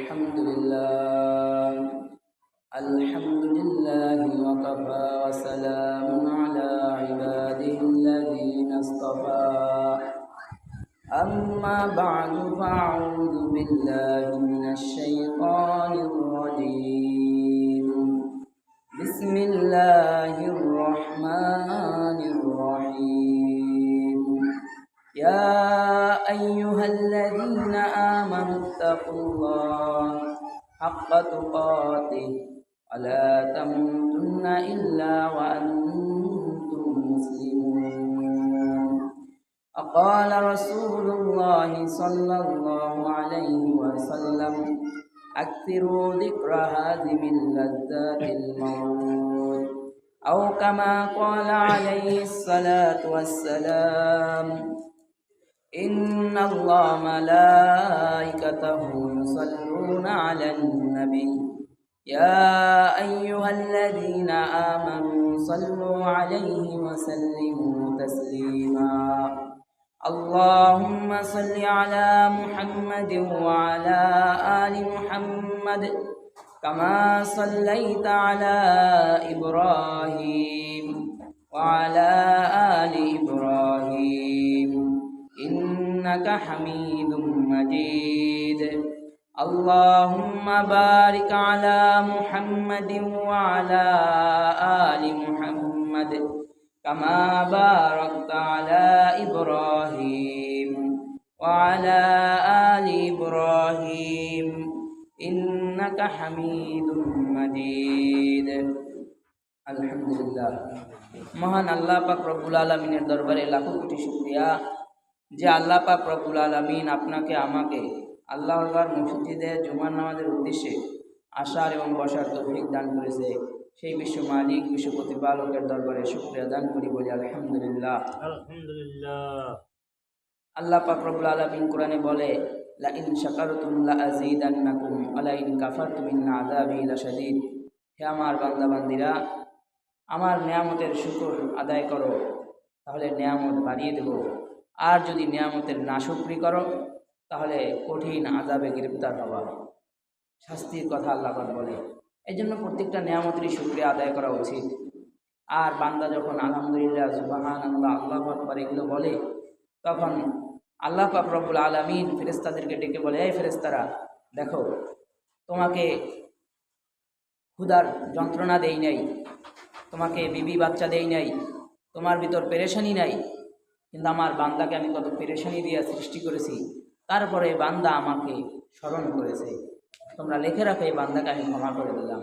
الحمد لله وكفى وسلام على عباده الذين اصطفى أما بعد فأعوذ بالله من الشيطان الرجيم بسم الله الرحمن الرحيم يا أيها الذين آمنوا اتقوا الله حق تقاته ولا تموتن إلا وأنتم مسلمون وقال رسول الله صلى الله عليه وسلم أكثروا ذكر هادم اللذات الموت أو كما قال عليه الصلاة والسلام إن الله ملائكته يصلون على النبي يا أيها الذين آمنوا صلوا عليه وسلموا تسليما اللهم صل على محمد وعلى آل محمد كما صليت على إبراهيم وعلى آل إبراهيم إنك حميد مجيد اللهم بارك على محمد وعلى آل محمد كما باركت على إبراهيم وعلى آل إبراهيم إنك حميد مجيد আলহামদুলিল্লাহ। মহান আল্লাহ পাক রব্বুল আলামিনের দরবারে লাখো কোটি শুকরিয়া যে আল্লাহ পাক রব্বুল আলামিন আপনাকে আমাকে আল্লাহর মসজিদে জুমার নামাজের উদ্দেশ্যে আসার এবং বসার তৌফিক দান করেছে। সেই বিশ্ব মালিক বিশ্ব প্রতিপালকের দরবারে শুকরিয়া দান করি, বলি আলহামদুলিল্লাহ। আল্লাহ পাক রব্বুল আলামিন কোরআনে বলে, লা ইন শাকারতুম লা আযীদান্নাকুম ওয়া লা ইন কাফারতুম ইন্না আযাবি লাশাদীদ। হে আমার বান্দা বান্দীরা, আমার নিয়ামতের শুকর আদায় করো, তাহলে নিয়ামত বাড়িয়ে দেব, আর যদি নিয়ামতের নাশুকরি করো তাহলে কঠিন আযাবে গ্রেফতার হবা। শাস্তির কথা আল্লাহ পাক বলে। এই জন্য প্রত্যেকটা নিয়ামতেরই শুকরিয়া আদায় করা উচিত। আর বান্দা যখন আলহামদুলিল্লাহ, সুবহানাল্লাহ, আল্লাহু আকবার এগুলো বলে, তখন আল্লাহ পাক রব্বুল আলামিন ফেরেশতাদেরকে ডেকে বলে, এই ফেরেশতারা দেখো, তোমাকে ক্ষুধার যন্ত্রণা দেই নাই, তোমাকে বিবি বাচ্চা দেই নাই, তোমার ভিতর পেরেশানি নাই, কিন্তু আমার বান্দাকে আমি কত পেরেশানি দিয়ে সৃষ্টি করেছি, তারপরে বান্দা আমাকে স্মরণ করেছে, তোমরা লিখে রাখো এই বান্দাকে আমি ক্ষমা করে দিলাম।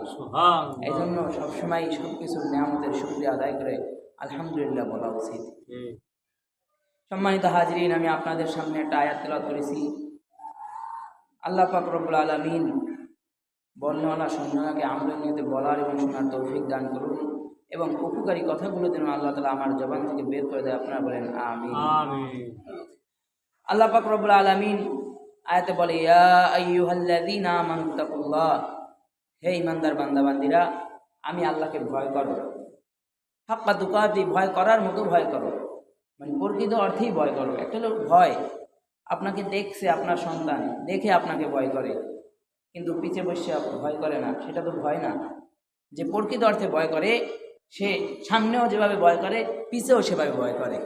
এই জন্য সবসময় সব কিছুর নিয়ামতের শুকরিয়া আদায় করে আলহামদুলিল্লাহ বলা উচিত। সম্মানিত হাজরিন, আমি আপনাদের সামনে একটা আয়াত তেলাওয়াত করেছি। আল্লাহ পাক রব্বুল আলামিন বর্ণনা সন্ধানকে আমলের নিয়তে বলার এবং শোনার তৌফিক দান করুন, এবং উপকারী কথাগুলো যেন আল্লাহ তাআলা আমার জবান থেকে বের করে দেয়। আপনারা বলেন আমিন। আল্লাহ পাক রব্বুল আলামিন আয়াতে বলে, ইয়া আইয়ুহাল্লাযীনা আমানু তাকুল্লাহ, হে ঈমানদার বান্দা বান্দীরা, আমি আল্লাহকে ভয় করো। হাক্কা তুকাতি, ভয় করার মতো ভয় করো, মানে প্রকৃত অর্থেই ভয় করো। একটা হলো ভয়, আপনাকে দেখছে আপনার সন্তান, দেখে আপনাকে ভয় করে, কিন্তু পিছে বসে ভয় করে না, সেটা তো ভয় না। যে প্রকৃত অর্থে ভয় করে, সে সামনেও যেভাবে ভয় করে, পিছেও সেভাবে ভয় করে।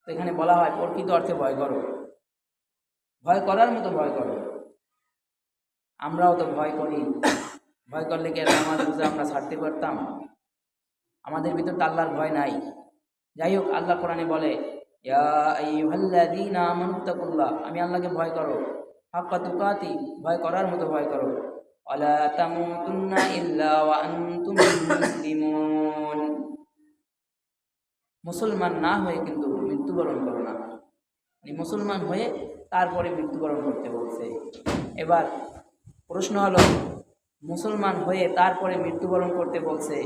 তো এখানে বলা হয় প্রকৃত অর্থে ভয় করো, ভয় করার মতো ভয় করো। আমরাও তো ভয় করি, ভয় করলে কি নামাজ রোজা আমরা ছাড়তে পারতাম? আমাদের ভিতর তো আল্লাহর ভয় নাই। যাই হোক, আল্লাহ কোরআনে বলে, ইয়া আইয়ুহাল্লাযীনা আমানু তাকুল্লাহ, আমি আল্লাহকে ভয় করো, হাক্কা তুকাতি, ভয় করার মতো ভয় করো, ওয়ালা তামুতুন্না ইল্লা ওয়া আনতুম মুসলিমুন, মুসলমান না হয়ে কিন্তু মৃত্যুবরণ করো না। মুসলমান হয়ে তারপরে মৃত্যুবরণ করতে বলছে। এবার প্রশ্ন হলো, মুসলমান হয়ে তারপরে মৃত্যুবরণ করতে বলছে,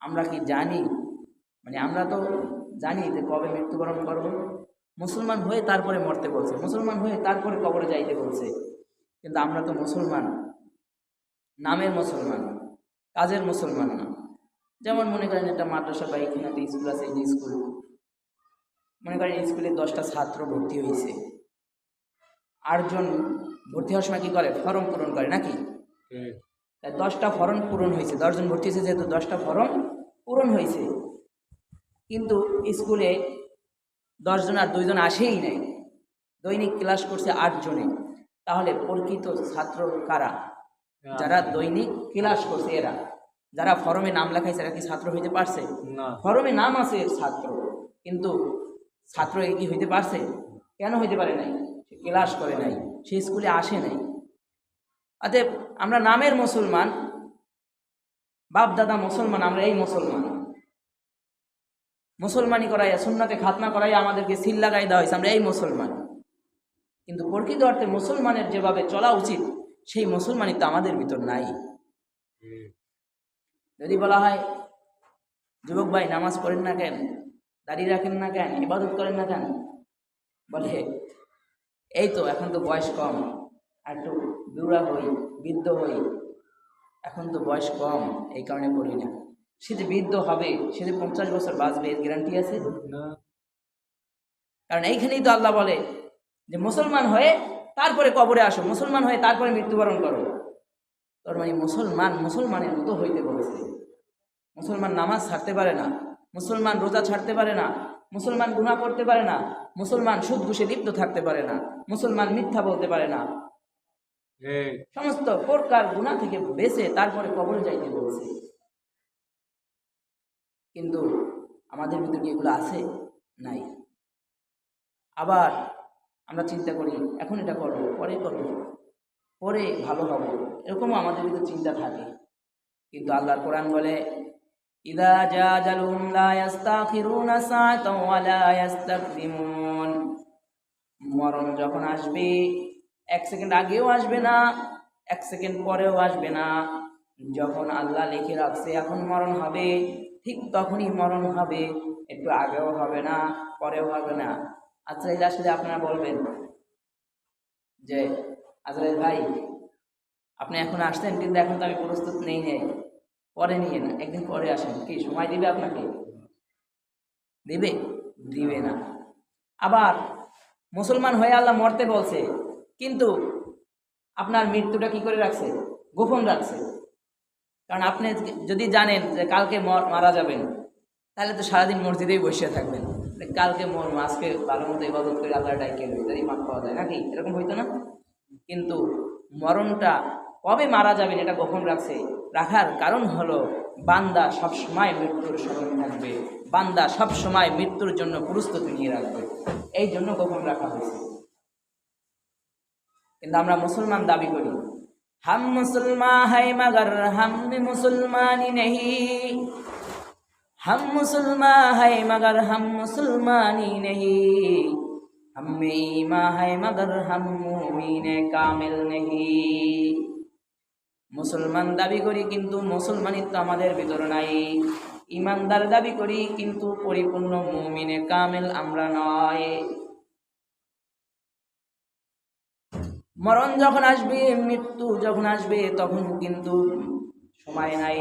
আমরা কি জানি? মানে আমরা তো জানি যে কবে মৃত্যুবরণ করব। মুসলমান হয়ে তারপরে মরতে বলছে, মুসলমান হয়ে তারপরে কবরে যাইতে বলছে, কিন্তু আমরা তো মুসলমান, নামের মুসলমান, কাজের মুসলমান না। যেমন মনে করেন একটা মাদ্রাসা বা এখানে স্কুল আছে, এই স্কুল মনে করেন স্কুলে 10টা ছাত্র ভর্তি হয়েছে, 8 জন ভর্তি হওয়ার সময় কী করে, ফর্ম পূরণ করে নাকি? 10টা ফর্ম পূরণ হয়েছে, 10 জন ভর্তি হয়েছে যেহেতু 10টা ফর্ম পূরণ হয়েছে, কিন্তু স্কুলে 10 জন আর 2 জন আসেই নাই, দৈনিক ক্লাস করছে 8 জনে। তাহলে প্রকৃত ছাত্র কারা? যারা দৈনিক ক্লাস করছে এরা। যারা ফর্মে নাম লেখাইছে এরা কি ছাত্র হইতে পারছে? ফর্মে নাম আছে ছাত্র, কিন্তু ছাত্র কি হইতে পারছে? কেন হইতে পারে নাই? সে ক্লাস করে নাই, সে স্কুলে আসে নাই। অতএব আমরা নামের মুসলমান, বাপ দাদা মুসলমান, আমরা এই মুসলমান। মুসলমানি করাইয়া সুন্নাতে খাতনা করাইয়া আমাদেরকে সিল লাগাই দেওয়া হয়েছে, আমরা এই মুসলমান। কিন্তু প্রকৃত অর্থে মুসলমানের যেভাবে চলা উচিত সেই মুসলমানই তো আমাদের ভিতর নাই। যদি বলা হয় যুবক ভাই নামাজ পড়েন না কেন, দাঁড়িয়ে রাখেন না কেন, ইবাদত করেন না কেন, বলে এই তো এখন তো বয়স কম, একটু বুড়া হই, বৃদ্ধ হই, এখন তো বয়স কম এই কারণে পড়ি না। সে যে বৃদ্ধ হবে, সে যে 50 বছর বাঁচবে এর গ্যারান্টি আছে না? কারণ এইখানেই তো আল্লাহ বলে যে মুসলমান হয়ে তারপরে কবরে আসো, মুসলমান হয়ে তারপরে মৃত্যুবরণ করো। তোর মানে মুসলমানের মতো হইতে বলেছে। মুসলমান নামাজ ছাড়তে পারে না, মুসলমান রোজা ছাড়তে পারে না, মুসলমান গুনাহ করতে পারে না, মুসলমান সুদ ঘুষে লিপ্ত থাকতে পারে না, মুসলমান মিথ্যা বলতে পারে না, সমস্ত প্রকার গুনাহ থেকে বেঁচে তারপরে কবরে যাইতে বলছে। কিন্তু আমাদের ভিতরে কি এগুলো আছে? নাই। আবার আমরা চিন্তা করি এখন এটা করবো, পরে করবো, পরে ভালো হবো, এরকমও আমাদের ভিতরে চিন্তা থাকে। কিন্তু আল্লাহর কোরআন বলে ইযা জা আজালুহুম লা ইস্তাখিরুনা সাআতাও ওয়া লা ইস্তাকদিমুন। মরণ যখন আসবে 1 সেকেন্ড আগেও আসবে না, 1 সেকেন্ড পরেও আসবে না। যখন আল্লাহ লিখে রাখছে এখন মরণ হবে, ঠিক তখনই মরণ হবে, একটু আগেও হবে না, পরেও হবে না। আচ্ছা এই আসলে আপনারা বলবেন যে আজরাইল ভাই আপনি এখন আসছেন, কিন্তু এখন তো আমি প্রস্তুত নেই, পরে নিয়ে না, একদিন পরে আসেন, কি সময় দিবে আপনাকে? দিবে? দিবে না। আবার মুসলমান হয়ে আল্লাহ মরতে বলছে, কিন্তু আপনার মৃত্যুটা কি করে রাখছে? গোপন রাখছে। কারণ আপনি যদি জানেন যে কালকে মারা যাবেন, তাহলে তো সারাদিন মসজিদেই বসে থাকবেন, কালকে মরবো, আজকে ভালো মতো ইবাদত করে আল্লাহ ডাইকে লই, মাঠ পাওয়া যায় নাকি? এরকম হইতো না? কিন্তু মরণটা কবে মারা যাবেন এটা গোপন রাখছে। রাখার কারণ হলো বান্দা সবসময় মৃত্যুর স্মরণ থাকবে, বান্দা সবসময় মৃত্যুর জন্য প্রস্তুতি নিয়ে রাখবে, এই জন্য গোপন রাখা হয়েছে। কিন্তু আমরা মুসলমান দাবি করি हम मुसलमान है मगर हम मुसलमानी नहीं, हम मुसलमान है मगर हम मुसलमानी नहीं, हम में ईमान है मगर हम मुमीन कामिल नहीं। মুসলমান দাবি করি কিন্তু মুসলমানিত্ব আমাদের ভিতরে নাই, ইমানদার দাবি করি কিন্তু পরিপূর্ণ মুমিনে কামিল আমরা নয়। মরণ যখন আসবে, মৃত্যু যখন আসবে, তখন কিন্তু সময় নাই।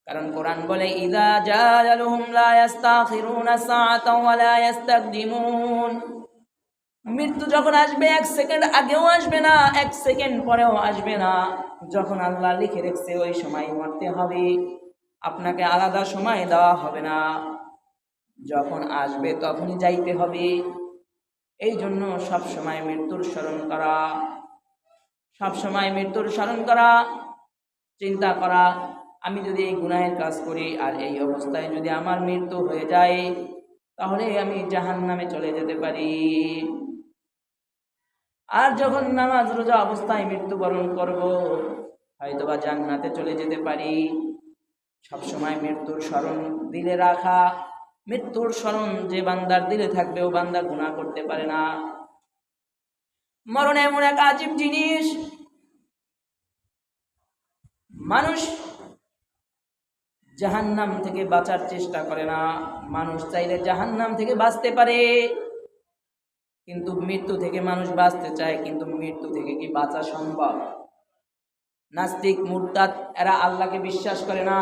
কারণ কোরআন বলে ইযা জা আজালুহুম লা ইস্তাখিরুনা সাআতাও ওয়া লা ইস্তাকদিমুন। মৃত্যু যখন আসবে 1 সেকেন্ড আগেও আসবে না, 1 সেকেন্ড পরেও আসবে না। যখন আল্লাহ লিখে রেখেছে ওই সময় মরতে হবে, আপনাকে আলাদা সময় দেওয়া হবে না, যখন আসবে তখনই যাইতে হবে। এই জন্য সবসময় মৃত্যুর স্মরণ করা, সবসময় মৃত্যুর স্মরণ করা, চিন্তা করা আমি যদি এই গুনাহের কাজ করি আর এই অবস্থায় যদি আমার মৃত্যু হয়ে যায়, তাহলে আমি জাহান্নামে চলে যেতে পারি। আর যখন নামাজ রোজা অবস্থায় মৃত্যুবরণ করব, হয়তোবা জান্নাতে চলে যেতে পারি। সবসময় মৃত্যুর স্মরণ দিলে রাখা, মৃত্যুর স্মরণ যে বান্দার দিলে থাকবে ও বান্দা গুনাহ করতে পারে না। মরণ এমন এক আজীব জিনিস, মানুষ জাহান্নাম থেকে বাঁচার চেষ্টা করে না। মানুষ চাইলে জাহান্নাম থেকে বাঁচতে পারে, কিন্তু মৃত্যু থেকে মানুষ বাঁচতে চায়, কিন্তু মৃত্যু থেকে কি বাঁচা সম্ভব? নাস্তিক মুরতাদ এরা আল্লাহকে বিশ্বাস করে না,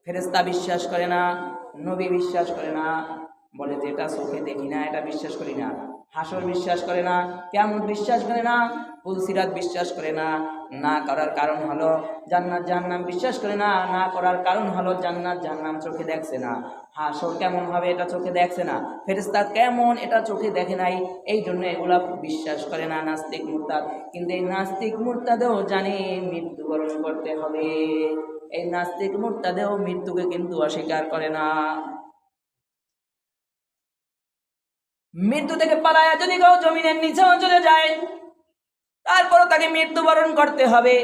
ফেরেশতা বিশ্বাস করে না, নবী বিশ্বাস করে না, বলে যে এটা চোখে দেখি না, এটা বিশ্বাস করি না। হাসর বিশ্বাস করে না, কিয়ামত বিশ্বাস করে না, পুলসিরাত বিশ্বাস করে না। না করার কারণ হলো জান্নাত জাহান্নাম বিশ্বাস করে না, না করার কারণ হলো জান্নাত জাহান্নাম চোখে দেখছে না, হাসর কেমন হবে এটা চোখে দেখছে না, ফেরেশতা কেমন এটা চোখে দেখে নাই, এই জন্য এগুলা বিশ্বাস করে না নাস্তিক মুরতাদ। কিন্তু এই নাস্তিক মুরতাদেও জানে মৃত্যুবরণ করতে হবে, এই নাস্তিক মুরতাদেও মৃত্যুকে কিন্তু অস্বীকার করে না। মৃত্যু থেকে পালায়া যদি কেউ জমিনের নিচেও চলে যায় তারপরও তাকে মৃত্যুবরণ করতে হবে।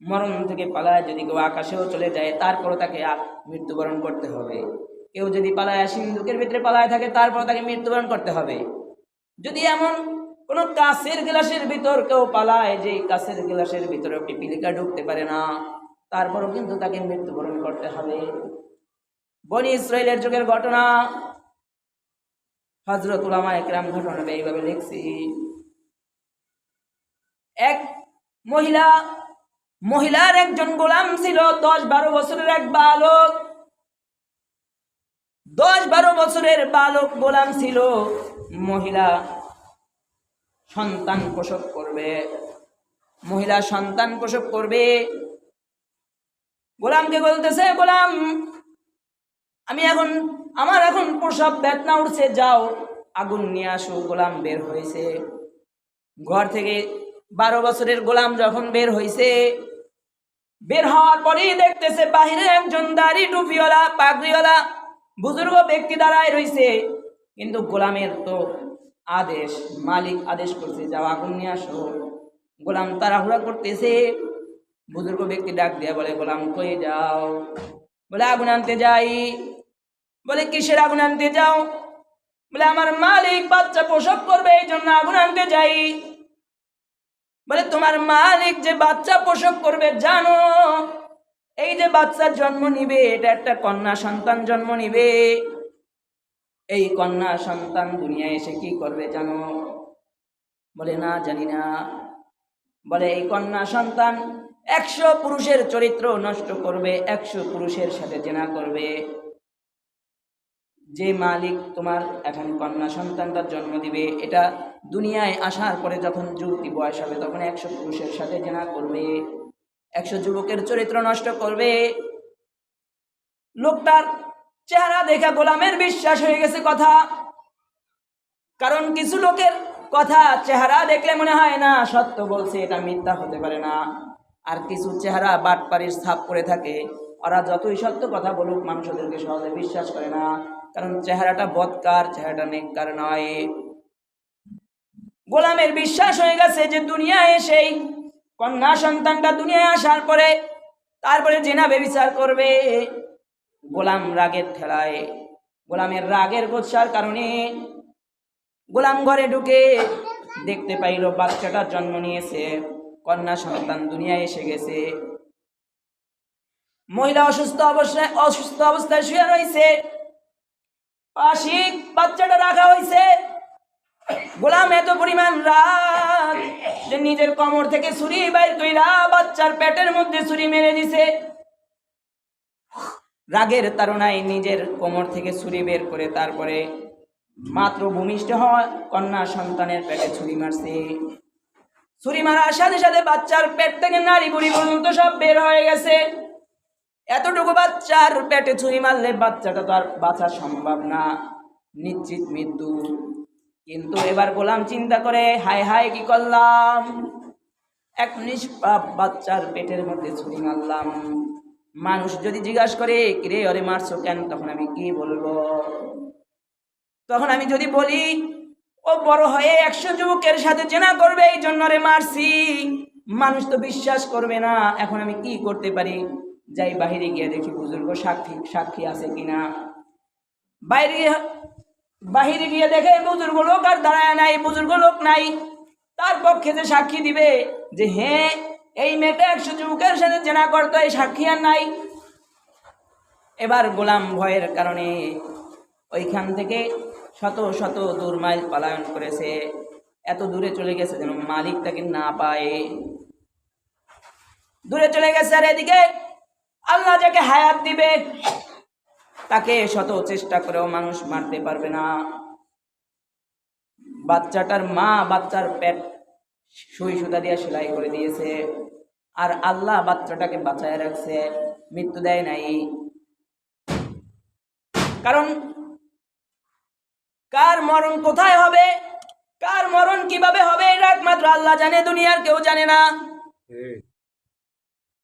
মরণ থেকে পালায়া যদি কেউ আকাশেও চলে যায় তারপরও তাকে মৃত্যুবরণ করতে হবে। কেউ যদি পালায়া সিন্ধুকের ভিতরে পালায় থাকে তারপরও তাকে মৃত্যুবরণ করতে হবে। যদি এমন কোনো কাঁচের গ্লাসের ভিতর কেউ পালায় যে কাঁচের গ্লাসের ভিতরে পিপিলিকা ঢুকতে পারে না, তারপরও কিন্তু তাকে মৃত্যুবরণ করতে হবে। বনি ইসরাইলের যুগের ঘটনা, হযরত উলামায়ে কেরাম ঘটনাটা এইভাবে লিখছি। এক মহিলার একজন গোলাম ছিল, 10-12 বছরের এক বালক, 10-12 বছরের বালক গোলাম ছিল। মহিলা সন্তান প্রসব করবে, গোলামকে বলতেছে, গোলাম আমার এখন প্রসব বেদনা উঠছে, যাও আগুন নিয়ে আসো। গোলাম বের হয়েছে ঘর থেকে, 12 বছরের গোলাম যখন বের হয়েছে, বের হওয়ার পরেই দেখতেছে বাহিরে একজন দাড়ি টুপিওয়ালা পাগড়িওয়ালা বুজুর্গ ব্যক্তি দাঁড়ায় রয়েছে। কিন্তু গোলামের তো আদেশ, মালিক আদেশ করছে যাও আগুন নিয়ে আসো। গোলাম তাড়াহুড়া করতেছে, বুজুর্গ ব্যক্তি ডাক দিয়া বলে, গোলাম কই যাও? বলে আগুন আনতে যাই। বলে কিসের আগুন আনতে যাও? বলে আমার মালিক বাচ্চা প্রসব করবে এই জন্য আগুন আনতে যাই। বলে তোমার মালিক যে বাচ্চা প্রসব করবে জানো? এই যে বাচ্চার জন্ম নিবে এটা একটা কন্যা সন্তান জন্ম নিবে। এই কন্যা সন্তান দুনিয়ায় এসে কি করবে জানো? বলে না জানি না। বলে এই কন্যা সন্তান 100 পুরুষের চরিত্র নষ্ট করবে, 100 পুরুষের সাথে জেনা করবে। যে মালিক তোমার এখন কন্যা সন্তানটার জন্ম দিবে, এটা দুনিয়ায় আসার পরে যখন যুবতী বয়স হবে তখন 100 পুরুষের সাথে জেনা করবে, 100 যুবকের চরিত্র নষ্ট করবে। লোকটার চেহারা দেখা গোলামের বিশ্বাস হয়ে গেছে কথা। কারণ কিছু লোকের কথা চেহারা দেখলে মনে হয় না সত্য বলছে, এটা মিথ্যা হতে পারে না। আর কিছু চেহারা বাটপাড়ির ছাপ করে থাকে, ওরা যতই সত্য কথা বলুক মানুষ ওদেরকে সহজে বিশ্বাস করে না, কারণ চেহারাটা বদকার, চেহারাটা নেককার নয়। গোলামের বিশ্বাস হয়ে গেছে যে দুনিয়ায় এসেই কন্যা সন্তানটা দুনিয়ায় আসার পরে তারপরে জেনা ব্যভিচার করবে। গোলাম রাগের ঠেলায়, গোলামের রাগের গোচ্ছার কারণে গোলাম ঘরে ঢুকে দেখতে পাইল বাচ্চাটার জন্ম নিয়েছে, কন্যা সন্তান দুনিয়ায় এসে গেছে। মহিলা অসুস্থ অবস্থায় শুয়ে রয়েছে, পাশিক বাচ্চাটা রাখা হয়েছে। গোলাম এত পরিমাণ রাগ যে নিজের কোমর থেকে ছুরি বাইর কইরা বাচ্চার পেটের মধ্যে ছুরি মেরে দিছে। রাগের তাড়নায় নিজের কোমর থেকে ছুরি বের করে তারপরে মাত্র ভূমিষ্ঠ হওয়া কন্যা সন্তানের পেটে ছুরি মারছে। ছুরি মারার সাথে সাথে বাচ্চার পেট থেকে নাড়ি বুড়ি পর্যন্ত সব বের হয়ে গেছে। এতটুকু বাচ্চার পেটে ছুরি মারলে বাচ্চাটা তো আর বাঁচা সম্ভব না, নিশ্চিত মৃত্যু। কিন্তু এবার গোলাম চিন্তা করে, হায় হায় কি করলাম, এক নিষ্পাপ বাচ্চার পেটের মধ্যে ছুরি মারলাম। মানুষ যদি জিজ্ঞাসা করে কিরে ওরে মারছো কেন, তখন আমি কি বলবো? তখন আমি যদি বলি ও বড় হয়ে 100 যুবকের সাথে জেনা করবে এই জন্য রে মারছি, মানুষ তো বিশ্বাস করবে না। এখন আমি কি করতে পারি? যাই বাহিরে গিয়ে দেখি বুজুর্গ সাক্ষী আছে কিনা। বাহিরে গিয়ে দেখে বুজুর্গ লোক আর দাঁড়ায় নাই, বুজুর্গ লোক নাই তার পক্ষে যে সাক্ষী দিবে যে হ্যাঁ এই মেয়েটা 100 যুবকের সাথে জেনা করতো, এই সাক্ষী আর নাই। এবার গোলাম ভয়ের কারণে ওইখান থেকে শত শত দূর মাইল পলায়ন করেছে, এত দূরে চলে গেছে যেন মালিক তাকে না পায়। দূরে চলে গেছে, আর এদিকে আল্লাহ যাকে হায়াত দিবে তাকে শত চেষ্টা করেও মানুষ মারতে পারবে না। বাচ্চাটার মা বাচ্চার পেট সুই সুতা দিয়ে সেলাই করে দিয়েছে, আর আল্লাহ বাচ্চাটাকে বাঁচায় রাখছে, মৃত্যু দেয় নাই। কারণ কার মরণ কোথায় হবে, কার মরণ কিভাবে হবে, এটা একমাত্র আল্লাহ জানে, দুনিয়ার কেউ জানে না।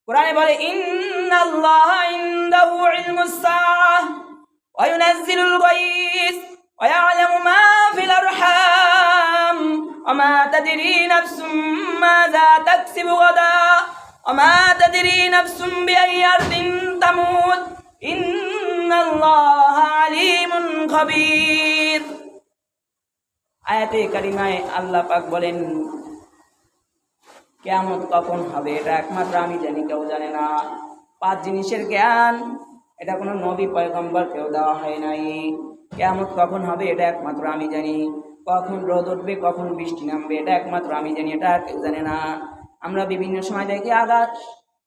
কোরআনে বলে ইন্নাল্লাহা ইনদাহু ইলমুস সাআহ ওয়া ইউনাজ্জিলুল গায়স ওয়া ইয়ালামু মা ফিল আরহাম ওয়া মা তাদরি নাফসুম মাযা তাকসিবু গাদা ওয়া মা তাদরি নাফসুম বিআইয়ি আরদিন তামুত ইন্নাল্লাহা আলিমুন খাবীর। আয়াতে কারিমায় আল্লাহ পাক বলেন কিয়ামত কখন হবে এটা একমাত্র আমি জানি, কেউ জানে না। 5 জিনিসের জ্ঞান এটা কোনো নবী পয়গম্বর কেউ দেওয়া হয় নাই। কিয়ামত কখন হবে এটা একমাত্র আমি জানি, কখন রোদ উঠবে কখন বৃষ্টি নামবে এটা একমাত্র আমি জানি, এটা কেউ জানে না। আমরা বিভিন্ন সময় দেখি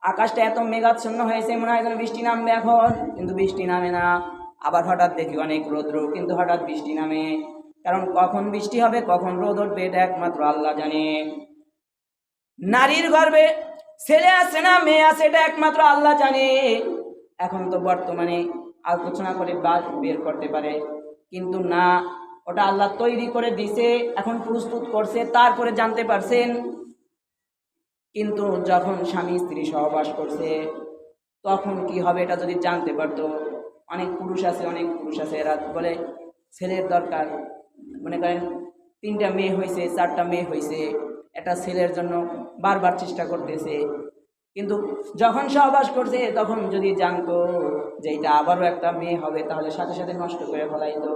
আকাশটা এত মেঘাচ্ছন্ন হয়েছে, মনে হয় যেন বৃষ্টি নামবে এখন, কিন্তু বৃষ্টি নামে না। আবার হঠাৎ দেখি অনেক রৌদ্র, কিন্তু হঠাৎ বৃষ্টি নামে। কারণ কখন বৃষ্টি হবে কখন রোদ উঠবে এটা একমাত্র আল্লাহ জানে। নারীর গর্ভে ছেলে আছে না মেয়ে আছে এটা একমাত্র আল্লাহ জানে। এখন তো বর্তমানে আলোচনা করে বের করতে পারে, কিন্তু না, ওটা আল্লাহ তৈরি করে দিছে, এখন প্রস্তুত করছে, তারপরে জানতে পারছেন। কিন্তু যখন স্বামী স্ত্রী সহবাস করছে তখন কি হবে এটা যদি জানতে পারতো। অনেক পুরুষ আছে এরা বলে ছেলের দরকার, মনে করেন 3টা মেয়ে হয়েছে 4টা মেয়ে হয়েছে, একটা ছেলের জন্য বারবার চেষ্টা করতেছে, কিন্তু যখন সহবাস করছে তখন যদি জানতো যে এটা আবারও একটা মেয়ে হবে তাহলে সাথে সাথে নষ্ট করে ফেলাইতো।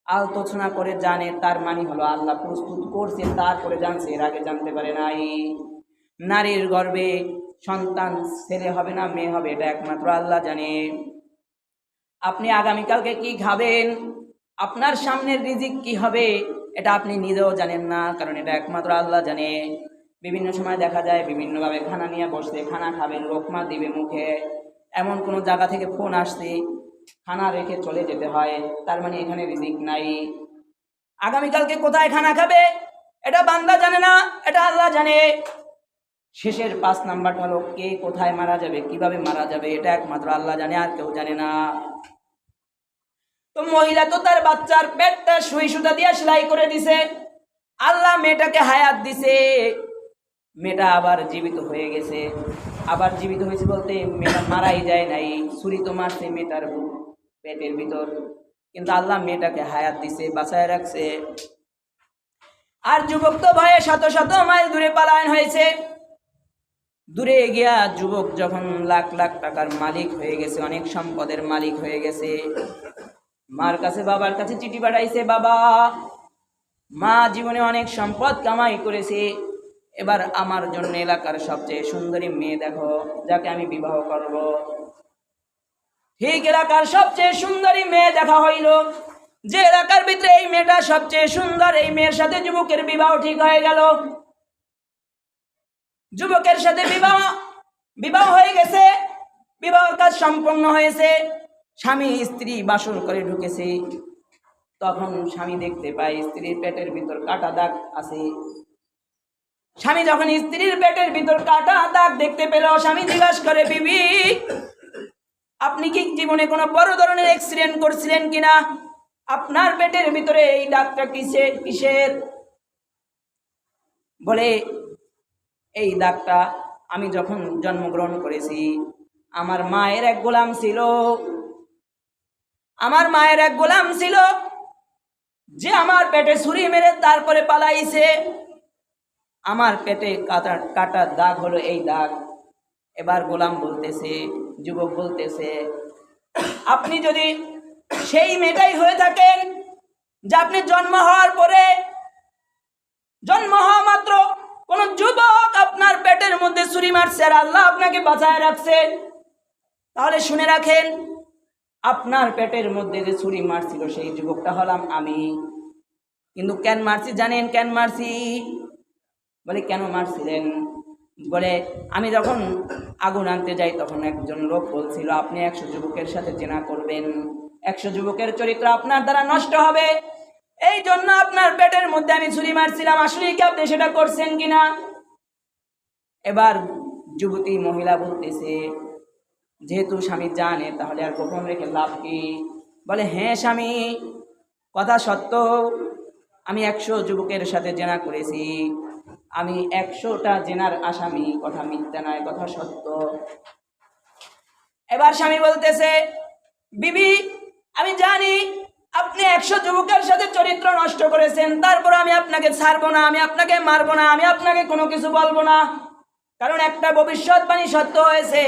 আলোচনা করে জানে, তার মানে হলো আল্লাহ প্রস্তুত করছে, তারপরে জানছে, এর আগে জানতে পারে নাই। নারীর গর্ভে সন্তান ছেলে হবে না মেয়ে হবে এটা একমাত্র আল্লাহ জানে। আপনি আগামীকালকে কি খাবেন, আপনার সামনের রিজিক কি হবে এটা আপনি নিজেও জানেন না, কারণ এটা একমাত্র আল্লাহ জানে। বিভিন্ন সময় দেখা যায় বিভিন্নভাবে খানা নিয়ে বসতে, খানা খাবেন, লোকমা দিবে মুখে, এমন কোনো জায়গা থেকে ফোন আসছে খানা রেখে চলে যেতে হয়, তার মানে এখানে রিজিক নাই। আগামীকালকে কোথায় খানা খাবে এটা বান্দা জানে না, এটা আল্লাহ জানে। শেষের 5 নাম্বারটা হলো কে কোথায় মারা যাবে, কিভাবে মারা যাবে এটা একমাত্র আল্লাহ জানে, আর কেউ জানে না। তো মহিলা তো তার বাচ্চার পেটটা সুই সুতা দিয়ে সেলাই করে দিছে, আল্লাহ মেয়েটাকে হায়াত দিছে, মেয়েটা আবার জীবিত হয়ে গেছে। আবার জীবিত হয়েছে বলতে মেয়েটা মারাই যায় নাই, ছুরি তো মারছে মেয়েটার পেটের ভিতর, কিন্তু আল্লাহ মেয়েটাকে হায়াত দিছে, বাঁচায় রাখছে। আর যুবক তো ভয়ে শত শত মাইল দূরে পলায়ন হয়েছে। দূরে গিয়া যুবক যখন লাখ লাখ টাকার মালিক হয়ে গেছে, অনেক সম্পদের মালিক হয়ে গেছে, মার কাছে বাবার কাছে চিঠি পাঠাইছে, বাবা মা জীবনে অনেক সম্পদ কামাই করেছে, এবার আমার জন্য এলাকার সবচেয়ে সুন্দরী মেয়ে দেখো যাকে আমি বিবাহ করব। ঠিক এলাকার সবচেয়ে সুন্দরী মেয়ে দেখা হইল, যে এলাকার ভিতরে এই মেয়েটা সবচেয়ে সুন্দর, এই মেয়ের সাথে যুবকের বিবাহ ঠিক হয়ে গেল। যুবকের সাথে বিবাহ হয়ে গেছে, বিবাহের কাজ সম্পন্ন হয়েছে, স্বামী স্ত্রী বাসর করে ঢুকেছে। তখন স্বামী দেখতে পায় স্ত্রীর পেটের ভিতর কাটা দাগ আছে। স্বামী যখন স্ত্রীর পেটের ভিতর কাটা দাগ দেখতে পেল, স্বামী জিজ্ঞাসা করে, বিবি আপনি কি জীবনে কোনো বড় ধরনের অ্যাক্সিডেন্ট করছিলেন কিনা, আপনার পেটের ভিতরে এই দাগটা কিসের? বলে এই দাগটা আমি যখন জন্মগ্রহণ করেছি আমার মায়ের এক গোলাম ছিল, আমার মায়ের এক গোলাম ছিল যে আমার পেটে ছুরি মেরে তারপরে পালাইছে, আমার পেটে কাটা দাগ হলো এই দাগ। এবার গোলাম বলতেছে, যুবক বলতেছে, আপনি যদি সেই মেয়েটাই হয়ে থাকেন যে আপনি জন্ম হওয়া মাত্র কোন যুবক আপনার পেটের মধ্যে ছুরি মারছে আর আল্লাহ আপনাকে বাঁচায় রাখছে, তাহলে শুনে রাখেন আপনার পেটের মধ্যে যে ছুরি মারছিল সেই যুবকটা হলাম আমি। কিন্তু কেন মারছি জানেন? কেন মারছি? বলে কেন মারছিলেন? বলে আমি যখন আগুন আনতে যাই তখন একজন লোক বলছিল আপনি 100 যুবকের সাথে জেনা করবেন, 100 যুবকের চরিত্র আপনার দ্বারা নষ্ট হবে, এই জন্য আপনার পেটের মধ্যে আমি ছুরি মারছিলাম, আসলে কি আপনি সেটা করছেন কিনা? এবার যুবতী মহিলা বলতেছে, যেহেতু স্বামী জানে তাহলে আর গোপন রেখে লাভ কি? বলে, হ্যাঁ স্বামী, কথা সত্য, আমি 100 যুবকের সাথে জেনা করেছি, আমি 100টা জেনার আসামি, কথা মিথ্যা নয়, কথা সত্য। এবার স্বামী বলতেছে, বিবি আমি জানি আপনি 100 যুবকের সাথে চরিত্র নষ্ট করেছেন, তারপর আমি আপনাকে ছাড়বো না, আমি আপনাকে মারবো না, আমি আপনাকে কোনো কিছু বলবো না, কারণ একটা ভবিষ্যৎবাণী সত্য হয়েছে।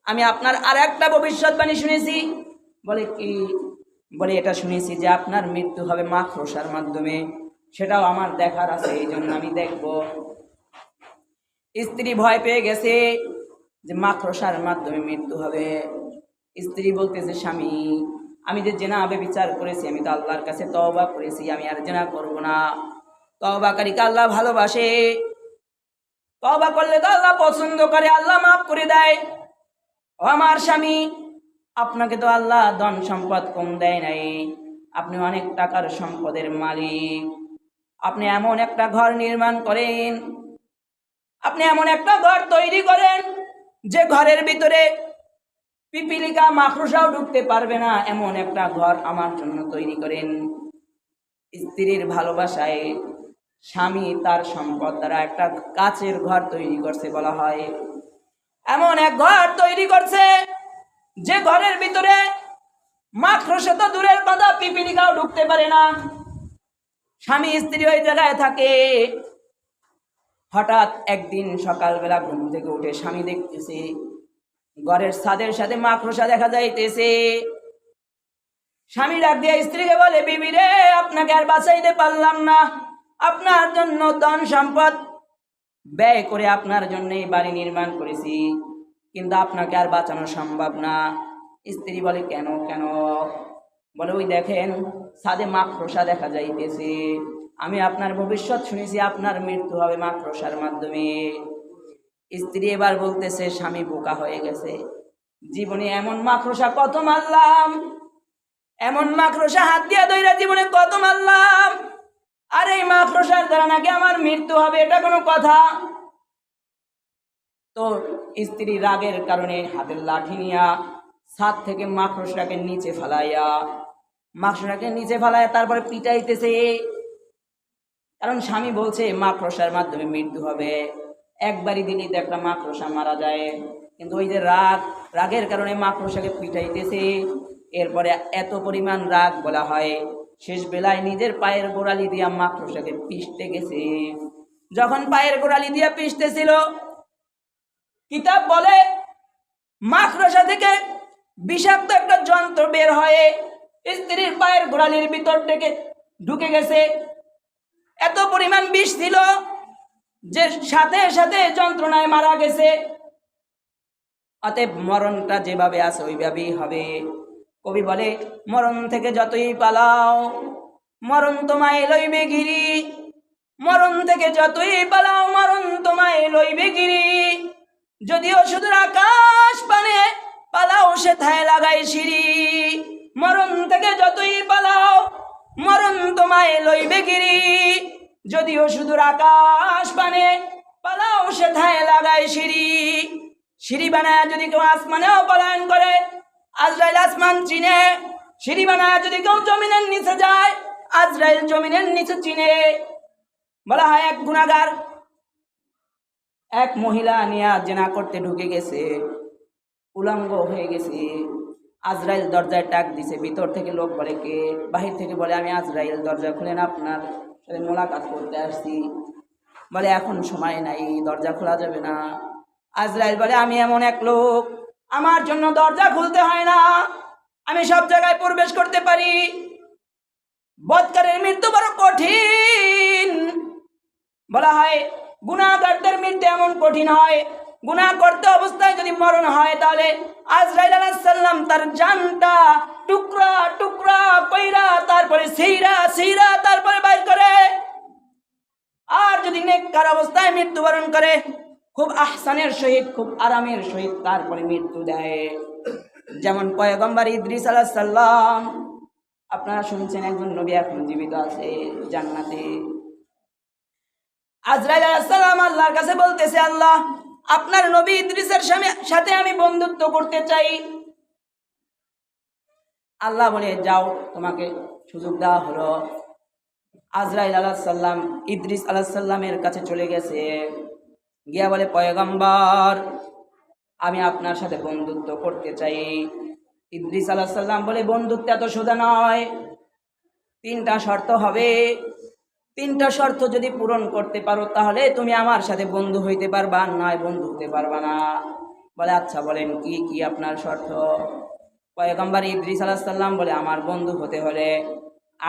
আমি আপনার আর একটা ভবিষ্যৎবাণী শুনেছি। বলে কি? বলে এটা শুনেছি যে আপনার মৃত্যু হবে মাখরসার মাধ্যমে, সেটাও আমার দেখার আছে, এই জন্য আমি দেখব। স্ত্রী ভয় পেয়ে গেছে যে মাখরসার মাধ্যমে মৃত্যু হবে। স্ত্রী বলতেছে, স্বামী আমি যে জেনা বিচার করেছি, আমি তো আল্লাহর কাছে তওবা করেছি, আমি আর জেনা করব না। তওবাকারীকে আল্লাহ ভালোবাসে, তওবা করলে তো আল্লাহ পছন্দ করে, আল্লাহ মাফ করে দেয়। ও আমার স্বামী, আপনাকে তো আল্লাহ ধন সম্পদ কম দেয় নাই, আপনি অনেক টাকার সম্পদের মালিক, আপনি এমন একটা ঘর নির্মাণ করেন, আপনি এমন একটা ঘর তৈরি করেন যে ঘরের ভিতরে পিপিলিকা মাকড়সাও ঢুকতে পারবে না, এমন একটা ঘর আমার জন্য তৈরি করেন। স্ত্রীর ভালোবাসায় স্বামী তার সম্পদ দ্বারা একটা কাচের ঘর তৈরি করছে, বলা হয় এমন এক ঘর তৈরি করছে যে ঘরের ভিতরে মাকড়সা তো দূরের কথা, পিপিলিকাও ঢুকতে পারে না। স্বামী স্ত্রী ওই জায়গায় থাকে। হঠাৎ একদিন সকালবেলা ঘুম থেকে উঠে স্বামী দেখতেছে ঘরের ছাদের সাথে মাকড়সা দেখা যাইতেছে। স্বামী ডাক দিয়ে স্ত্রীকে বলে, বিবি রে, আপনাকে আর বাঁচাইতে পারলাম না, আপনার জন্য ধন সম্পদ ব্যয় করে আপনার জন্য এই বাড়ি নির্মাণ করেছি, কিন্তু আপনাকে আর বাঁচানো সম্ভব না। স্ত্রী বলে, কেন কেন? বলে, ওই দেখেন ছাদে মাকড়সা দেখা যাইতেছে, আমি আপনার ভবিষ্যৎ শুনেছি, আপনার মৃত্যু হবে মাকড়সার মাধ্যমে। স্ত্রী এবার বলতেছে, স্বামী বোকা হয়ে গেছে, জীবনে এমন মাকড়সা কত মারলাম, এমন মাকড়সা হাত দিয়া ধইরা জীবনে কত মারলাম, আর এই মাকড়সার দ্বারা নাকি আমার মৃত্যু হবে, এটা কোনো কথা? তো স্ত্রী রাগের কারণে হাতের লাঠি নিয়া ছাদ থেকে মাকড়সাকে নিচে ফেলাইয়া তারপরে পিটাইতেছে, কারণ স্বামী বলছে মাকড়সার মাধ্যমে মৃত্যু হবে, একবারই দিলেই তো একটা মাকড়সা মারা যায়, কিন্তু ওই যে রাগের কারণে মাকড়সাকে পিটাইতেছে। এরপরে এত পরিমাণ রাগ, বলা হয় শেষ বেলায় নিজের পায়ের গোড়ালি দিয়া মাকড়সাকে পিষতে গেছে। যখন পায়ের গোড়ালি দিয়া পিষতেছিল, কিতাব বলে মাকড়সা থেকে বিষাক্ত একটা যন্ত্র বের হয়ে স্ত্রীর পায়ের গোড়ালির ভিতর থেকে ঢুকে গেছে। এত পরিমাণ বিষ ছিল যে সাথে সাথে যন্ত্রণায় মারা গেছে। অতএব মরণটা যেভাবে আছে ওইভাবেই হবে। কবি বলে, মরণ থেকে যতই পালাও মরণ তোমায় লইবে গিরি, মরণ থেকে যতই পালাও মরণ তোমায় লইবে গিরি, যদিও শুধু আকাশ পানে পালাও সেথায় লাগাই সিঁড়ি, মরণ থেকে যতই পালাও মরণ তোমায় লইবে গিরি, যদিও শুধু আকাশ পানে পালাও সেথায় লাগাই সিঁড়ি। সিঁড়ি বানায় যদি কেউ আসমানেও পলায়ন করে, আজরাইল আসমান চিনে, সিঁড়ি বানায় যদি কেউ জমিনের নিচে যায়, আজরাইল জমিনের নিচে চিনে। বলা হয় এক গুনাহগার এক মহিলা নিয়ে জেনা করতে ঢুকে গেছে, উলঙ্গ হয়ে গেছে। আজরাইল দরজায় টাক দিছে, ভিতর থেকে লোক বলে কে? বাহির থেকে বলে, আমি আজরাইল, দরজা খুলেন, আপনার সাথে মোলাকাত করতে আসছি। বলে, এখন সময় নাই, দরজা খোলা যাবে না। আজরাইল বলে, আমি এমন এক লোক, আমার জন্য দরজা খুলতে হয় না, আমি সব জায়গায় প্রবেশ করতে পারি। বদকারের মৃত্যু বড় কঠিন। বলা হয় গুনাহগারদের মৃত্যু এমন কঠিন হয়, গুনাহ করতে অবস্থায় যদি মরণ হয়, তাহলে আজরাইল আলাইহিস সালাম তার জানটা টুকরা টুকরা কইরা তারপরে সিরা তারপরে বাইর করে। আর যদি নেককার অবস্থায় মৃত্যুবরণ করে, খুব আহসানের সহিত, খুব আরামের সহিত তারপরে মৃত্যু দেয়। যেমন পয়গম্বর ইদ্রিস আলাইহিস সালাম আপনারা শুনছেন একজন নবী এখন জীবিত আছে জান্নাতে। আজরাইল আলাইহিস সালাম আল্লাহর কাছে বলতেছে, আল্লাহ আপনার নবী ইদ্রিসের সাথে আমি বন্ধুত্ব করতে চাই। আল্লাহ বলে, যাও, তোমাকে সুযোগ দেওয়া হলো। আজরাইল আলাইহিস সালাম ইদ্রিস আলাইহিস সালামের কাছে চলে গেছে, গিয়া বলে, পয়গম্বর আমি আপনার সাথে বন্ধুত্ব করতে চাই। ইদ্রিস আলাইহিস সালাম বলে, বন্ধুত্ব এত সোজা নয়, 3টা শর্ত হবে। 3টা শর্ত যদি পূরণ করতে পারো তাহলে তুমি আমার সাথে বন্ধু হইতে পারবা, নয় বন্ধু হতে পারবা না। বলে, আচ্ছা বলেন কি কি আপনার শর্ত? পয়গম্বর ইদ্রিস আলাইহিস সালাম বলে, আমার বন্ধু হতে হলে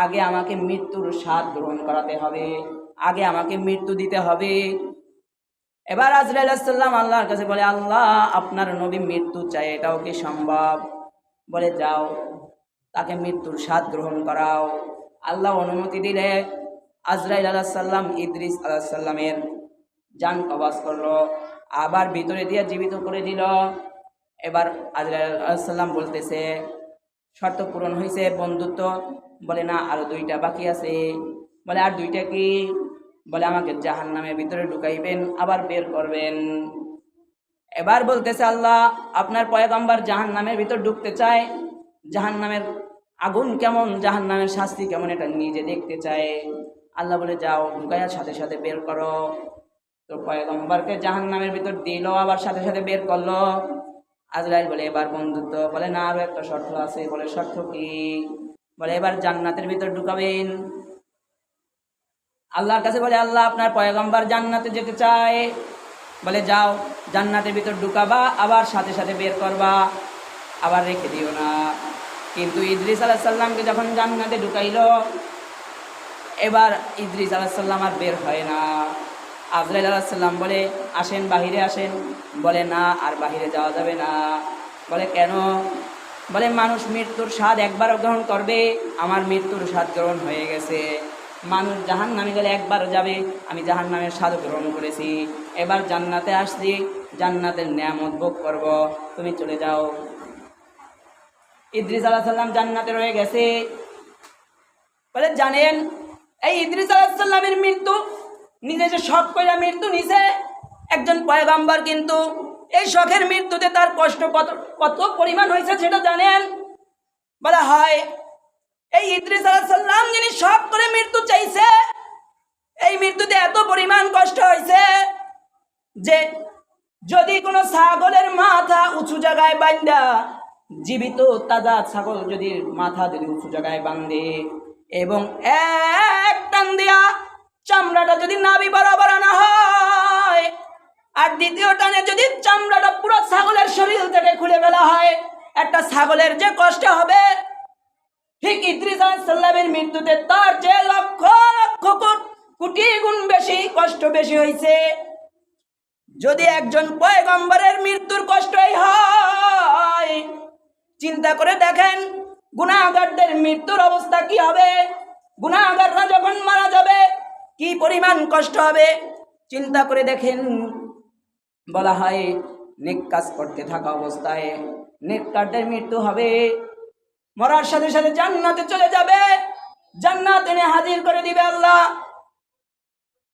আগে আমাকে মৃত্যুর স্বাদ গ্রহণ করাতে হবে, আগে আমাকে মৃত্যু দিতে হবে। এবার আজরাইল আলাইহিস সালাম আল্লাহর কাছে বলে, আল্লাহ আপনার নবী মৃত্যু চায়, এটাও কি সম্ভব? বলে, যাও, তাকে মৃত্যুর স্বাদ গ্রহণ করাও। আল্লাহ অনুমতি দিলে আজরাইল আলাইহিস সালাম ইদ্রিস আলাইহিস সালামের জান কবজ করলো, আবার ভিতরে দিয়ে জীবিত করে দিল। এবার আজরাইল আলাইহিস সালাম বলতেছে, শর্ত পূরণ হয়েছে, বন্ধুত্ব? বলে, না, আরো 2টা বাকি আছে। বলে, আর 2টা কি? বলে, আমাকে জাহান্নামের ভিতরে ঢুকাইবেন, আবার বের করবেন। এবার বলতেছে, আল্লাহ আপনার পয়গম্বর জাহান্নামের ভিতর ঢুকতে চায়, জাহান্নামের আগুন কেমন, জাহান্নামের শাস্তি কেমন, এটা নিজে দেখতে চায়। আল্লাহ বলে, যাও, ঢুকাইয়ার সাথে সাথে বের করো। তো পয়গম্বরকে জাহান্নামের ভিতর দিল, আবার সাথে সাথে বের করলো। আজরাইল বলে, এবার বন্ধুত্ব? বলে, না, আরো একটা শর্ত আছে। বলে, শর্ত কি? বলে, এবার জান্নাতের ভিতর ঢুকাবেন। আল্লাহর কাছে বলে, আল্লাহ আপনার পয়গম্বর জান্নাতে যেতে চায়। বলে, যাও, জান্নাতের ভিতর ঢুকাবা, আবার সাথে সাথে বের করবা, আবার রেখে দিও না। কিন্তু ইদ্রিস আলাইহিস সালামকে যখন জান্নাতে ঢুকাইল, এবার ইদ্রিস আলাইহিস সালাম আর বের হয় না। আজরাইল আলাইহিস সালাম বলে, আসেন, বাহিরে আসেন। বলে, না, আর বাহিরে যাওয়া যাবে না। বলে, কেন? বলে, মানুষ মৃত্যুর স্বাদ একবারও গ্রহণ করবে, আমার মৃত্যুর স্বাদ গ্রহণ হয়ে গেছে। মানুষ জাহান্নামে গেলে একবারও যাবে, আমি জাহান্নামের স্বাদ গ্রহণ করেছি, এবার জান্নাতে আসছি, জান্নাতের নিয়ামত ভোগ করব, তুমি চলে যাও। ইদ্রিস আলাইহিস সালাম জান্নাতে রয়ে গেছে। বলে, জানেন এই ইদ্রিস আলাইহিস সালামের মৃত্যু, নিজে যে শখ করে মৃত্যু নিছে একজন পয়গম্বর, কিন্তু এই শখের মৃত্যুতে তার কষ্ট কত কত পরিমাণ হয়েছে সেটা জানেন? বলা হয়, এই ইদ্রিস আলাইহিস সালাম যিনি শখ করে মৃত্যু চাইছে, এই মৃত্যুতে এত পরিমাণ কষ্ট হয়েছে যে যদি কোনো ছাগলের মাথা উঁচু জায়গায় বাঁধা, জীবিত তাজা ছাগল যদি মাথা যদি উঁচু জায়গায় বাঁধে এবং এক টান দিয়া চামড়াটা যদি নাভি বরাবর আনা হয়, আর দ্বিতীয় টানে যদি চামড়াটা পুরো ছাগলের শরীর থেকে খুলে ফেলা হয়, একটা ছাগলের যে কষ্ট হবে, ঠিক ইদ্রিস আলাইহিস সালামের মৃত্যুতে তার যে লক্ষ লক্ষ কোটি গুণ বেশি কষ্ট বেশি হয়েছে। যদি একজন পয়গম্বরের মৃত্যুর কষ্টই হয়, চিন্তা করে দেখেন গুনাহগারদের মৃত্যুর অবস্থা কি হবে, গুনাহগাররা যখন মারা যাবে কি পরিমাণ কষ্ট হবে চিন্তা করে দেখেন। বলা হয়, নেক কাজ করতে থাকা অবস্থায় নেককারদের মৃত্যু হবে, মরার সাথে সাথে জান্নাতে চলে যাবে, জান্নাত এনে হাজির করে দিবে আল্লাহ।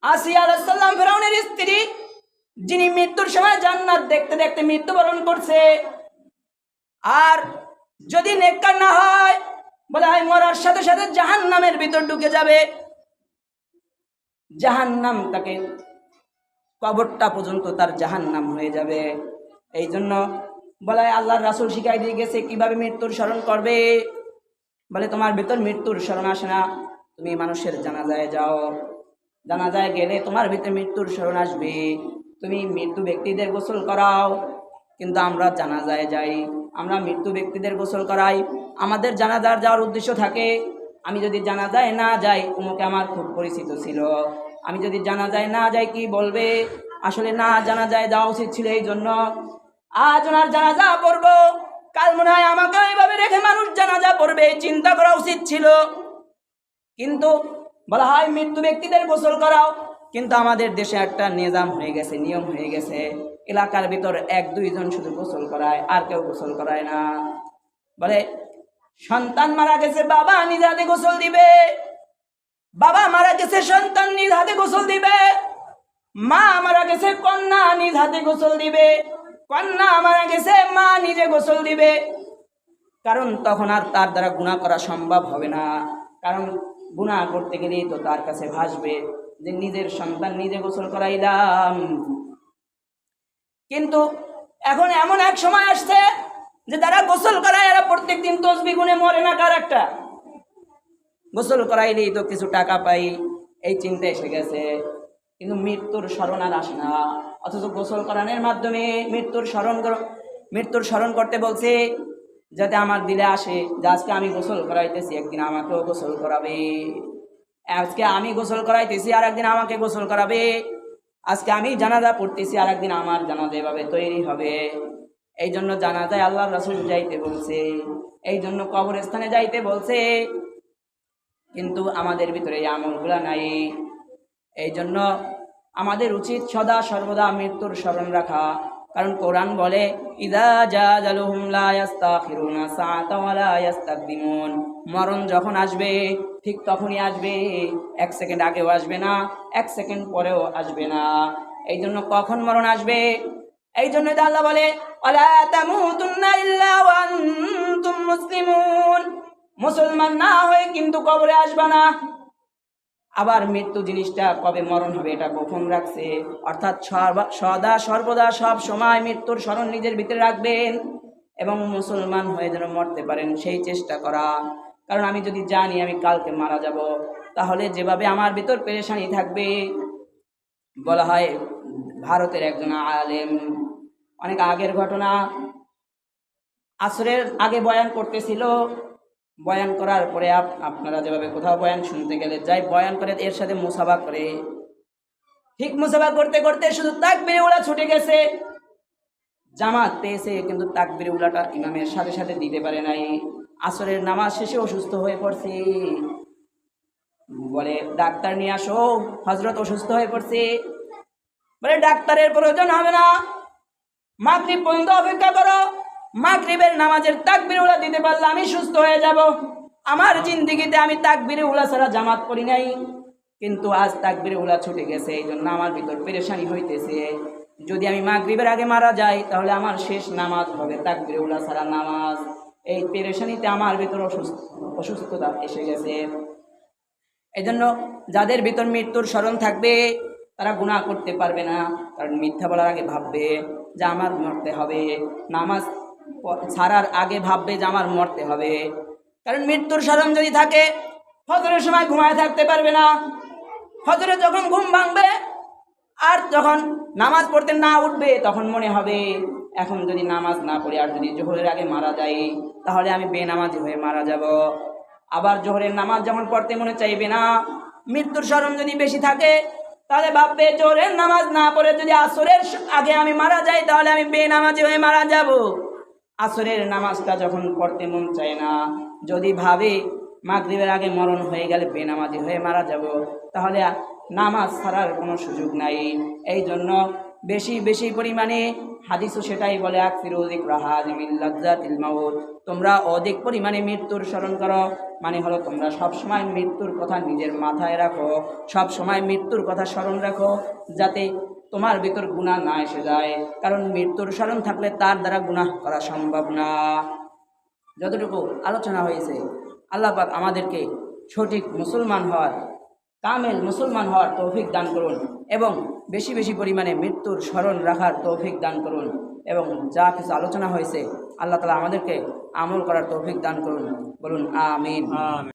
আসিয়া আলাইহিস সালাম ফিরআউনের স্ত্রী, যিনি মৃত্যুর সময় জান্নাত দেখতে দেখতে মৃত্যুবরণ করছে, আর যদি নেককার না হয়, বলা হয় মরার সাথে সাথে জাহান্নামের ভিতর ঢুকে যাবে। জাহান্নাম তাকে কবরটা পর্যন্ত তার জাহান্নাম হয়ে যাবে। এই জন্য বলা হয় আল্লাহর রাসূল শিখাই দিয়ে গেছে কিভাবে মৃত্যুর স্মরণ করবে। বলে, তোমার ভিতর মৃত্যুর স্মরণ আসে না, তুমি মানুষের জানাজায় যাও, জানাজায় গেলে তোমার ভিতরে মৃত্যুর স্মরণ আসবে, তুমি মৃত্যু ব্যক্তিদের গোসল করাও। কিন্তু আমরা জানাজায় যাই, আমরা মৃত্যু ব্যক্তিদের গোসল করাই, আমাদের জানাজার যাওয়ার উদ্দেশ্য থাকে, আমি যদি জানাজায় না যাই, উমুকে আমার খুব পরিচিত ছিল, আমি যদি জানাজায় না যাই কি বলবে, আসলে না জানাজায় যাওয়া উচিত ছিল। এই জন্য আজ ওনার জানাজা পড়বো, কাল মনে হয় আমাকে এইভাবে রেখে মানুষ জানাজা পড়বে, চিন্তা করা উচিত ছিল। কিন্তু বলা হয় মৃত্যু ব্যক্তিদের গোসল করাও, কিন্তু আমাদের দেশে একটা নিজাম হয়ে গেছে, নিয়ম হয়ে গেছে, এলাকার ভিতর 1-2 জন শুধু গোসল করায়, আর কেউ গোসল করায় না। বলে সন্তান মারা গেছে, বাবা নিজ হাতে গোসল দিবে। বাবা মারা গেছে, সন্তান নিজ হাতে গোসল দিবে। মা মারা গেছে, কন্যা নিজ হাতে গোসল দিবে। কন্যা মারা গেছে, মা নিজে গোসল দিবে। কারণ তখন আর তার দ্বারা গুনাহ করা সম্ভব হবে না। কারণ গুনাহ করতে গেলেই তো তার কাছে ভাসবে যে নিজের সন্তান নিজে গোসল করাইলাম। কিন্তু এখন এমন এক সময় আসছে যে তারা গোসল করায়, এরা প্রত্যেকদিন তসবিহ গুনে মরে না। কার একটা গোসল করাইলেই তো কিছু টাকা পাই, এই চিন্তা এসে গেছে। কিন্তু মৃত্যুর স্মরণ আর আসে না। অথচ গোসল করানোর মাধ্যমে মৃত্যুর স্মরণ করতে বলছে, যাতে আমার দিলে আসে যে আজকে আমি গোসল করাইতেছি, একদিন আমাকেও গোসল করাবে। আজকে আমি গোসল করাইতেছি, আর একদিন আমাকে গোসল করাবে। আজকে আমি জানাজা পড়তেছি, আর একদিন আমার জানাজা এভাবে তৈরি হবে। এই জন্য জানাজায় আল্লাহর রাসূল যাইতে বলছে, এই জন্য কবরস্থানে যাইতে বলছে। কিন্তু আমাদের ভিতরে এই আমলগুলা নাই। এই জন্য আমাদের উচিত সদা সর্বদা মৃত্যুর স্মরণ রাখা। কারণ কোরআন বলে, ইযা জাআজালুহুম লা ইস্তাখিরুনা সাআতাও ওয়া লা ইস্তাকদিমুন। মরণ যখন আসবে ঠিক তখনই আসবে, 1 সেকেন্ড আগেও আসবে না, 1 সেকেন্ড পরেও আসবে না। এই জন্য কখন মরণ আসবে, এই জন্য আল্লাহ বলে, ওয়ালা তামুতুন্না ইল্লা ওয়া আনতুম মুসলিমুন। মুসলমান না হয়ে কিন্তু কবরে আসবা না। আবার মৃত্যু জিনিসটা কবে মরণ হবে এটা গোপন রাখছে। অর্থাৎ সদা সর্বদা সব সময় মৃত্যুর স্মরণ নিজের ভিতরে রাখবেন এবং মুসলমান হয়ে যেন মরতে পারেন সেই চেষ্টা করা। কারণ আমি যদি জানি আমি কালকে মারা যাব, তাহলে যেভাবে আমার ভিতর পেরেশানি থাকবে। বলা হয় ভারতের একজন আলেম, অনেক আগের ঘটনা, আসরের আগে বয়ান করতেছিল। বয়ান করার পরে আপনারা যেভাবে কোথাও বয়ান শুনতে গেলে যাই বয়ান করে, এর সাথে মুসাফা করে। ঠিক মুসাফা করতে করতে শুধু তাকবীরে উলা ছুটে গেছে। জামাত পেয়েছে কিন্তু তাকবীরে উলাটা ইমামের সাথে সাথে দিতে পারে নাই। আসরের নামাজ শেষে অসুস্থ হয়ে পড়ছে। বলে ডাক্তার নিয়ে আসো, হযরত অসুস্থ হয়ে পড়ছে। বলে ডাক্তারের প্রয়োজন হবে না, মাগরিব পর্যন্ত অপেক্ষা করো। মাগরিবের নামাজের তাকবীরে উলা দিতে পারলে আমি সুস্থ হয়ে যাব। আমার জিন্দেগিতে আমি তাকবীরে উলা ছাড়া জামাত করি নাই, কিন্তু আজ তাকবীরে উলা ছুটে গেছে। এই জন্য আমার ভিতর পেরেশানি হইতেছে। যদি আমি মাগরিবের আগে মারা যাই তাহলে আমার শেষ নামাজ হবে তাকবীরে উলা ছাড়া নামাজ। এই পেরেশানিতে আমার ভিতর অসুস্থতা এসে গেছে। এই জন্য যাদের ভিতর মৃত্যুর স্মরণ থাকবে তারা গুনাহ করতে পারবে না। কারণ মিথ্যা বলার আগে ভাববে যে আমার মরতে হবে, নামাজ ছাড়ার আগে ভাববে যে আমার মরতে হবে। কারণ মৃত্যুর স্মরণ যদি থাকে, ফজরের সময় ঘুমায় থাকতে পারবে না। ফজরে যখন ঘুম ভাঙবে আর যখন নামাজ পড়তে না উঠবে, তখন মনে হবে এখন যদি নামাজ না পড়ি আর যদি জোহরের আগে মারা যাই তাহলে আমি বেনামাজি হয়ে মারা যাব। আবার জোহরের নামাজ যখন পড়তে মনে চাইবে না, মৃত্যুর স্মরণ যদি বেশি থাকে তাহলে ভাববে জোহরের নামাজ না পড়ে যদি আসরের আগে আমি মারা যাই তাহলে আমি বেনামাজি হয়ে মারা যাব। আসরের নামাজটা যখন পড়তে মন চায় না, যদি ভাবে মাগরিবের আগে মরণ হয়ে গেলে বেনামাজি হয়ে মারা যাব, তাহলে নামাজ ছাড়ার কোনো সুযোগ নাই। এই জন্য বেশি বেশি পরিমাণে হাদিসও সেটাই বলে, আকসিরু যিকরা হাযিমিল লাযযাতিল মাউত। তোমরা অধিক পরিমাণে মৃত্যুর স্মরণ করো। মানে হলো তোমরা সবসময় মৃত্যুর কথা নিজের মাথায় রাখো, সব সময় মৃত্যুর কথা স্মরণ রাখো, যাতে তোমার ভিতর গুনাহ না এসে যায়। কারণ মৃত্যুর স্মরণ থাকলে তার দ্বারা গুনাহ করা সম্ভব না। যতটুকু আলোচনা হয়েছে, আল্লাহ পাক আমাদেরকে সঠিক মুসলমান হওয়ার, কামেল মুসলমান হওয়ার তৌফিক দান করুন এবং বেশি বেশি পরিমাণে মৃত্যুর স্মরণ রাখার তৌফিক দান করুন। এবং যা কিছু আলোচনা হয়েছে আল্লাহ তাআলা আমাদেরকে আমল করার তৌফিক দান করুন। বলুন আমিন।